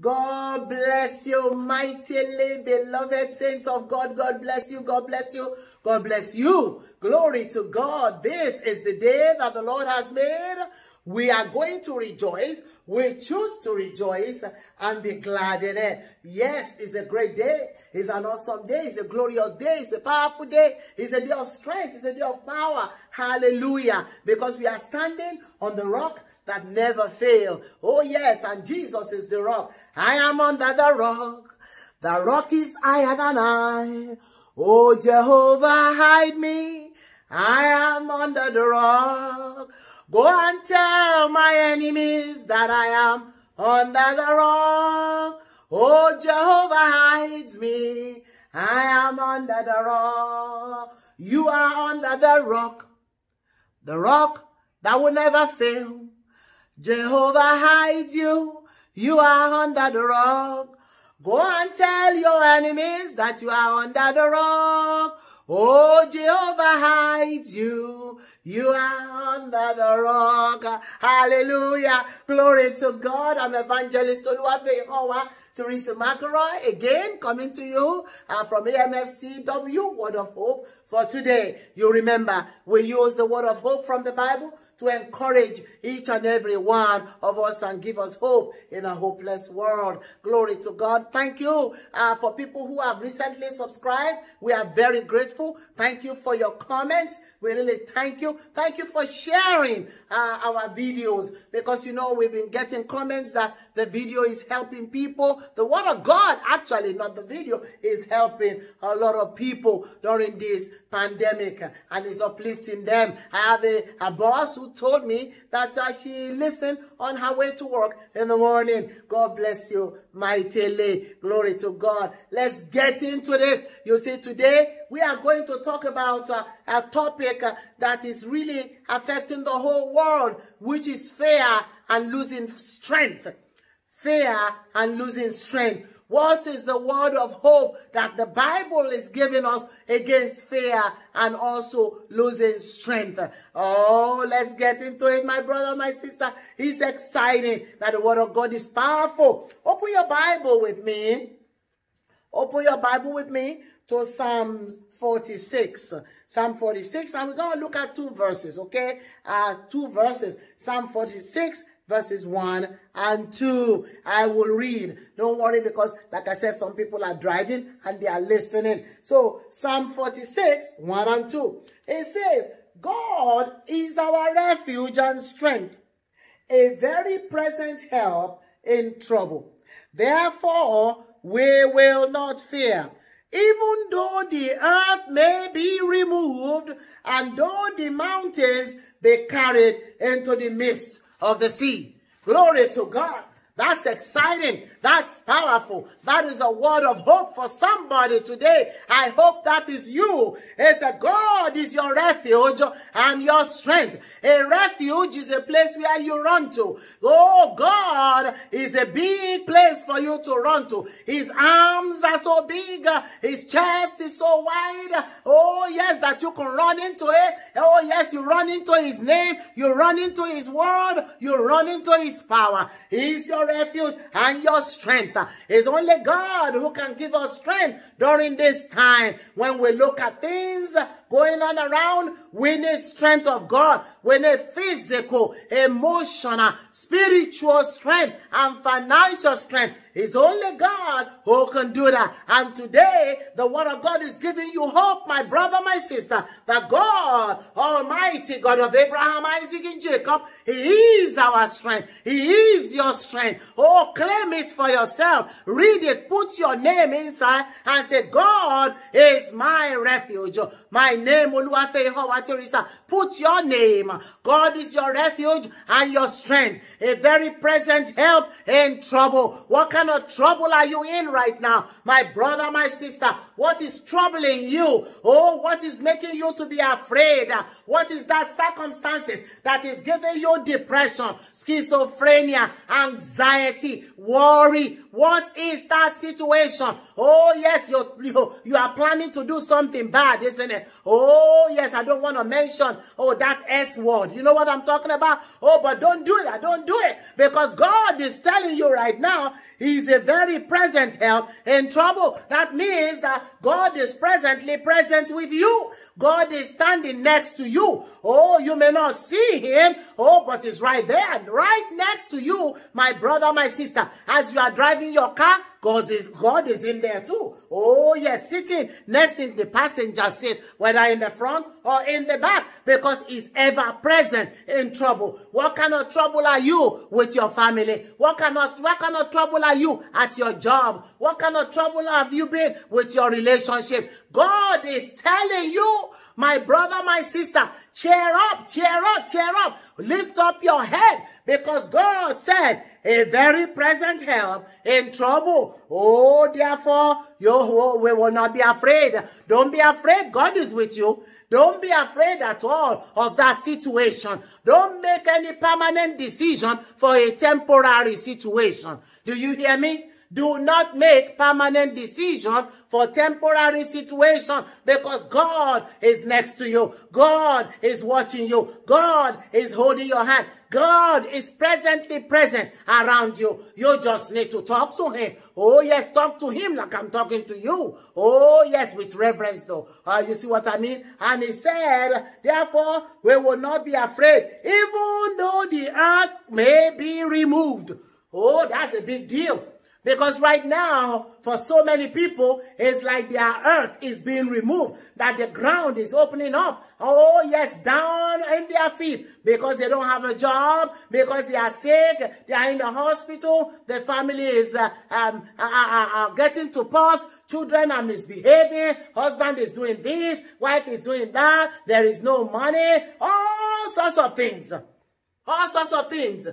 God bless you mightily, beloved saints of God. God bless you. God bless you. God bless you. Glory to God. This is the day that the Lord has made. We are going to rejoice. We choose to rejoice and be glad in it. Yes, it's a great day. It's an awesome day. It's a glorious day. It's a powerful day. It's a day of strength. It's a day of power. Hallelujah. Because we are standing on the rock that never fail. Oh yes, and Jesus is the rock. I am under the rock. The rock is higher than I. Oh Jehovah, hide me. I am under the rock. Go and tell my enemies that I am under the rock. Oh Jehovah hides me. I am under the rock. You are under the rock that will never fail. Jehovah hides you. You are under the rock. Go and tell your enemies that you are under the rock. Oh, Jehovah hides you. You are under the rock. Hallelujah. Glory to God. I'm Evangelist Oluwafe Teresa McElroy, again coming to you from AMFCW, Word of Hope for today. You remember, we use the Word of Hope from the Bible to encourage each and every one of us and give us hope in a hopeless world. Glory to God. Thank you for people who have recently subscribed. We are very grateful. Thank you for your comments. We really thank you. Thank you for sharing our videos, because you know we've been getting comments that the video is helping people. The Word of God, actually, not the video, is helping a lot of people during this pandemic and is uplifting them. I have a boss who told me that she listened on her way to work in the morning. God bless you mightily. Glory to God. Let's get into this. You see, today we are going to talk about a topic that is really affecting the whole world, which is fear and losing strength. Fear and losing strength. What is the word of hope that the Bible is giving us against fear and also losing strength? Oh, let's get into it, my brother, my sister. It's exciting that the word of God is powerful. Open your Bible with me. Open your Bible with me to Psalm 46. Psalm 46, and we're going to look at two verses, okay? Two verses. Psalm 46. Verses 1 and 2. I will read. Don't worry, because like I said, some people are driving and they are listening. So Psalm 46, 1 and 2. It says, God is our refuge and strength, a very present help in trouble. Therefore, we will not fear, even though the earth may be removed, and though the mountains be carried into the midst of the sea. Glory to God. That's exciting. That's powerful. That is a word of hope for somebody today. I hope that is you. It's a God is your refuge and your strength. A refuge is a place where you run to. Oh, God is a big place for you to run to. His arms are so big. His chest is so wide. Oh, yes, that you can run into it. Oh, yes, you run into his name. You run into his word. You run into his power. He's your refuge and your strength. It's only God who can give us strength during this time. When we look at things going on around, we need strength of God. We need physical, emotional, spiritual strength and financial strength. It's only God who can do that. And today, the word of God is giving you hope, my brother, my sister, that God, Almighty God of Abraham, Isaac, and Jacob, He is our strength. He is your strength. Oh, claim it for yourself. Read it. Put your name inside and say, God is my refuge. My name, Oluwafe Teresa. Put your name. God is your refuge and your strength. A very present help in trouble. What kind of trouble are you in right now? My brother, my sister, what is troubling you? Oh, what is making you to be afraid? What is that circumstances that is giving you depression, schizophrenia, anxiety, worry? What is that situation? Oh, yes, you are planning to do something bad, isn't it? Oh, yes, I don't want to mention, that S word. You know what I'm talking about? Oh, but don't do that. Don't do it. Because God is telling you right now, He He's a very present help in trouble. That means that God is presently present with you. God is standing next to you. Oh, you may not see him. Oh, but he's right there, right next to you, my brother, my sister. As you are driving your car, God is in there too. Oh, yes, sitting next in the passenger seat, whether in the front or in the back, because he's ever present in trouble. What kind of trouble are you with your family? What kind of trouble are you at your job? What kind of trouble have you been with your relationship? God is telling you, my brother, my sister, cheer up, cheer up, cheer up. Lift up your head, because God said, a very present help in trouble. Oh, therefore, we will not be afraid. Don't be afraid. God is with you. Don't be afraid at all of that situation. Don't make any permanent decision for a temporary situation. Do you hear me? Do not make permanent decision for temporary situation, because God is next to you. God is watching you. God is holding your hand. God is presently present around you. You just need to talk to him. Oh, yes, talk to him like I'm talking to you. Oh, yes, with reverence, though. You see what I mean? And he said, therefore, we will not be afraid, even though the earth may be removed. Oh, that's a big deal. Because right now, for so many people, it's like their earth is being removed, that the ground is opening up. Oh, yes, down in their feet, because they don't have a job, because they are sick, they are in the hospital, the family is getting to pot, children are misbehaving, husband is doing this, wife is doing that, there is no money, all sorts of things. All sorts of things.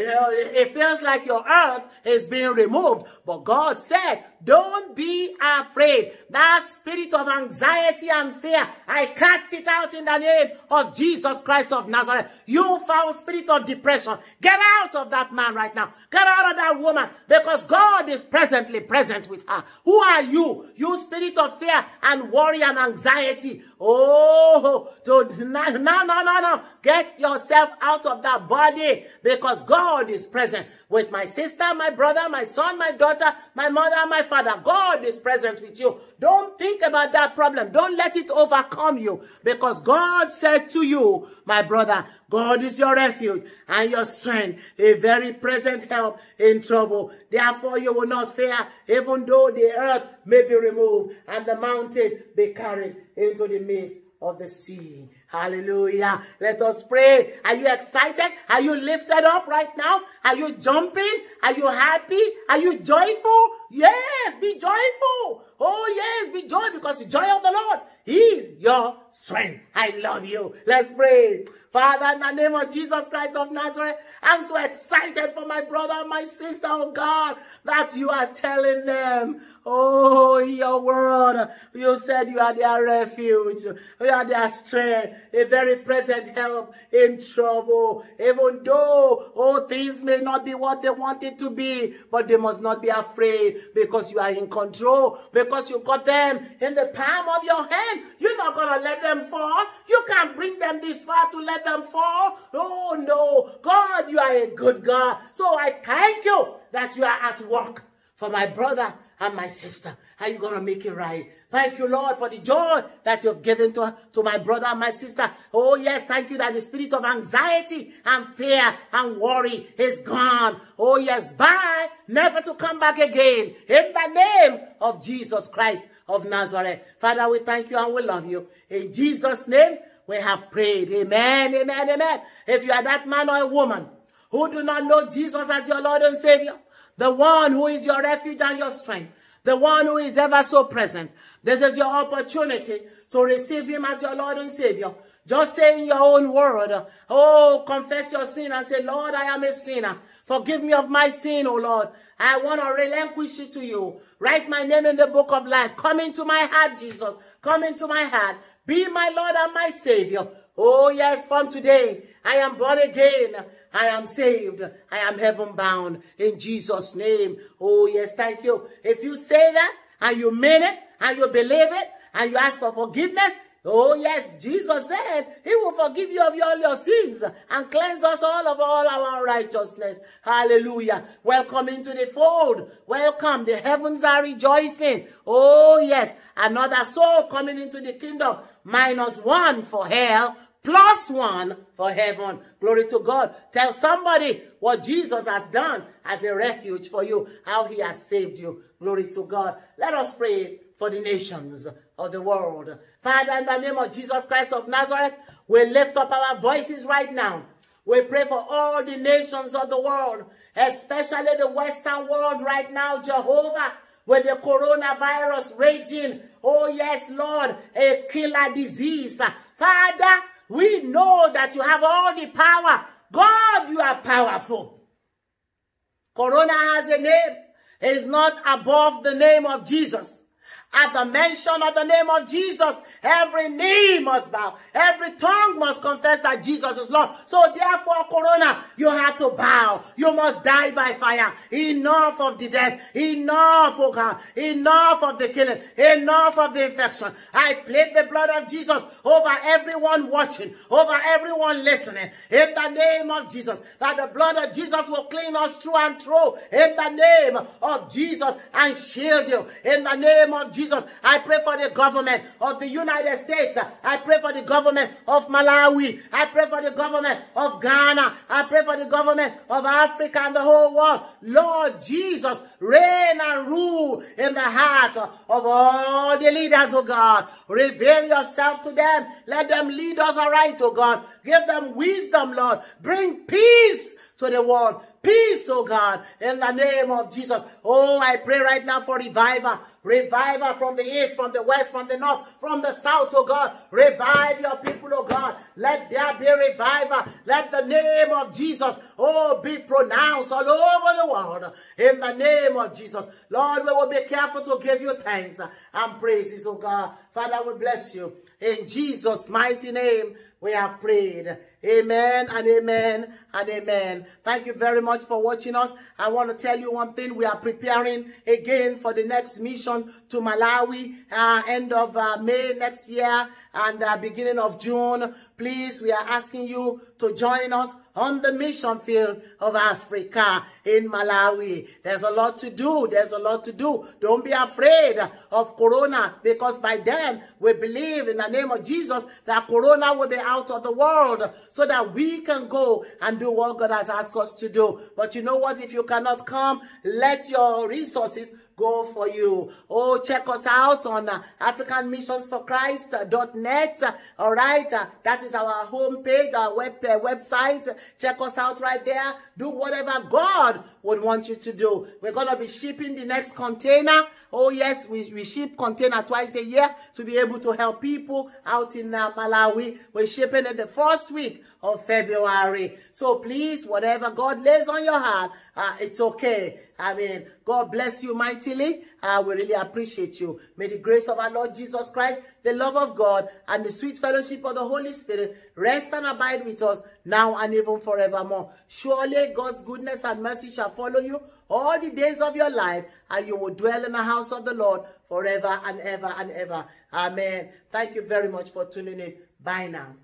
It feels like your earth is being removed. But God said, don't be afraid. That spirit of anxiety and fear, I cast it out in the name of Jesus Christ of Nazareth. You foul spirit of depression, get out of that man right now. Get out of that woman, because God is presently present with her. Who are you? You spirit of fear and worry and anxiety. Oh, no. Get yourself out of that body, because God is present with my sister, my brother, my son, my daughter, my mother, my father. God is present with you. Don't think about that problem. Don't let it overcome you, because God said to you, my brother, God is your refuge and your strength, a very present help in trouble. Therefore you will not fear, even though the earth may be removed and the mountain be carried into the midst of the sea. Hallelujah. Let us pray. Are you excited? Are you lifted up right now? Are you jumping? Are you happy? Are you joyful? Yes, be joyful. Oh, yes, be joyful, because the joy of the Lord is your strength. I love you. Let's pray. Father, in the name of Jesus Christ of Nazareth, I'm so excited for my brother and my sister, oh God, that you are telling them, oh, your word, you said you are their refuge, you are their strength, a very present help in trouble. Even though, oh, things may not be what they want it to be, but they must not be afraid, because you are in control, because you got them in the palm of your hand. You're not going to let them fall. You can't bring them this far to let them fall. Oh, no. God, you are a good God. So I thank you that you are at work for my brother and my sister. Are you going to make it right? Thank you, Lord, for the joy that you've given to my brother and my sister. Oh, yes, thank you that the spirit of anxiety and fear and worry is gone. Oh, yes, bye, never to come back again. In the name of Jesus Christ of Nazareth. Father, we thank you and we love you. In Jesus' name, we have prayed. Amen, amen, amen. If you are that man or a woman who do not know Jesus as your Lord and Savior, the one who is your refuge and your strength, the one who is ever so present, this is your opportunity to receive him as your Lord and Savior. Just say in your own word, oh, confess your sin and say, Lord, I am a sinner. Forgive me of my sin, oh Lord. I want to relinquish it to you. Write my name in the book of life. Come into my heart, Jesus. Come into my heart. Be my Lord and my Savior. Oh, yes, from today, I am born again. I am saved. I am heaven bound in Jesus' name. Oh, yes, thank you. If you say that and you mean it and you believe it and you ask for forgiveness, Oh yes, Jesus said he will forgive you of all your sins and cleanse us all of all our unrighteousness. Hallelujah. Welcome into the fold. Welcome. The heavens are rejoicing. Oh yes, another soul coming into the kingdom. -1 for hell, +1 for heaven. Glory to God. Tell somebody what Jesus has done as a refuge for you, how he has saved you. Glory to God. Let us pray for the nations of the world. Father, in the name of Jesus Christ of Nazareth, we lift up our voices right now. We pray for all the nations of the world, especially the Western world right now, Jehovah, with the coronavirus raging. Oh yes, Lord, a killer disease. Father, we know that you have all the power. God, you are powerful. Corona has a name. It is not above the name of Jesus. At the mention of the name of Jesus, every knee must bow. Every tongue must confess that Jesus is Lord. So therefore, Corona, you have to bow. You must die by fire. Enough of the death. Enough, oh God. Enough of the killing. Enough of the infection. I plead the blood of Jesus over everyone watching, over everyone listening. In the name of Jesus, that the blood of Jesus will clean us through and through. In the name of Jesus, and shield you. In the name of Jesus, I pray for the government of the United States. I pray for the government of Malawi. I pray for the government of Ghana. I pray for the government of Africa and the whole world. Lord Jesus, reign and rule in the heart of all the leaders, oh God. Reveal yourself to them. Let them lead us aright, oh God. Give them wisdom, Lord. Bring peace to the world. Peace, oh God, in the name of Jesus. Oh, I pray right now for revival. Revival from the east, from the west, from the north, from the south, oh God. Revive your people, oh God. Let there be revival. Let the name of Jesus, oh, be pronounced all over the world. In the name of Jesus. Lord, we will be careful to give you thanks and praises, oh God. Father, we bless you. In Jesus' mighty name, we have prayed. Amen and amen and amen. Thank you very much for watching us. I want to tell you one thing. We are preparing again for the next mission to Malawi, end of May next year and beginning of June. Please, we are asking you to join us on the mission field of Africa in Malawi. There's a lot to do. There's a lot to do. Don't be afraid of Corona, because by then we believe in the name of Jesus that Corona will be out of the world, so that we can go and do what God has asked us to do. But you know what? If you cannot come, let your resources go for you. Oh, check us out on AfricanMissionsForChrist.net. All right, that is our homepage, our website. Check us out right there. Do whatever God would want you to do. We're going to be shipping the next container. Oh yes, we ship container twice a year to be able to help people out in Malawi. We're shipping it the first week of February. So please, whatever God lays on your heart, it's okay. I mean, God bless you mightily. We really appreciate you. May the grace of our Lord Jesus Christ, the love of God, and the sweet fellowship of the Holy Spirit rest and abide with us now and even forevermore. Surely God's goodness and mercy shall follow you all the days of your life, and you will dwell in the house of the Lord forever and ever and ever. Amen. Thank you very much for tuning in. Bye now.